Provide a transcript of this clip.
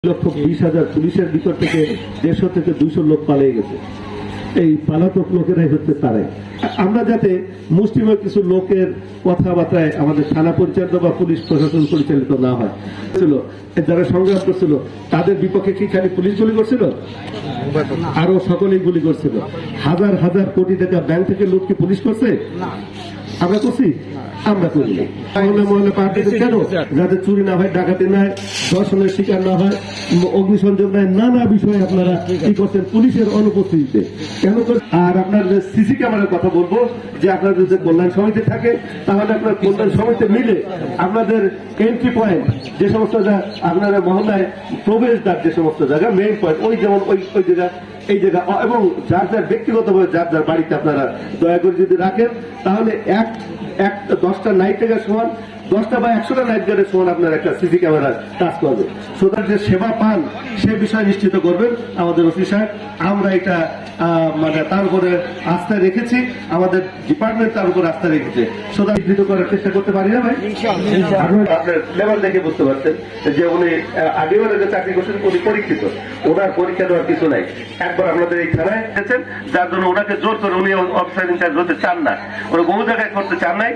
2,20,000 পুলিশের ভিতর থেকে 150 থেকে 200 লোক পালিয়ে গেছে। এই পালাতক লোকেরাই হচ্ছে তারাই। আমরা যাতে মুষ্টিমেয় কিছু লোকের কথাবার্তায় আমাদের থানা পরিচালিত বা পুলিশ প্রশাসন পরিচালিত না হয়। যারা সংগ্রাম করছিল তাদের বিপক্ষে কি খালি পুলিশ গুলি করছিল? আরো সকলেই গুলি করছিল। হাজার হাজার কোটি টাকা ব্যাংক থেকে লুট কি পুলিশ করছে? আমরা করছি? আমরা করি না। মহল্লা পার্টিতে কেন? যাতে চুরি না হয়, ডাকাতি না হয়, ধর্ষণের শিকার না হয়, অগ্নিসংযোগ নাই, নানা বিষয়ে আপনারা কি করছেন পুলিশের অনুপস্থিতিতে কেন? আর আপনার যে সিসি ক্যামেরার কথা বলবো, যে আপনার যদি কল্যাণ সমিতি থাকে তাহলে আপনার কল্যাণ সমিতি মিলে আপনাদের এন্ট্রি পয়েন্ট যে সমস্ত আপনারা মহল্লায় প্রবেশদ্বার যে সমস্ত জায়গা মেইন পয়েন্ট, ওই যেমন ওই জায়গা এই জায়গা, এবং যার যার ব্যক্তিগতভাবে যার যার বাড়িতে আপনারা দয়া করে যদি রাখেন তাহলে এক 10টা নাইট গার্ডের সমান 10টা বা 100টা নাইট গার্ডের সমান আপনার একটা সিসি ক্যামেরা কাজ করবে। সুতরাং যে সেবা পান সে বিষয় নিশ্চিত করবেন আমাদের ওসি সাহেব। আমরা এটা মানে তার উপরে আস্থা রেখেছি, আমাদের ডিপার্টমেন্ট তার উপর আস্থা রেখেছে। সুতরাং বিঘ্নিত করার চেষ্টা করতে পারি না ভাই। আপনার লেভেল দেখে বুঝতে পারছেন যে উনি আগেও যে চাকরি করছেন উনি পরীক্ষিত, ওনার পরীক্ষা দেওয়ার কিছু নাই। একবার আপনাদের এই থানায় এসেছেন যার জন্য ওনাকে জোর করে উনি অফিসার ইনচার্জ হতে চান না, ওরা বহু জায়গায় করতে চান নাই।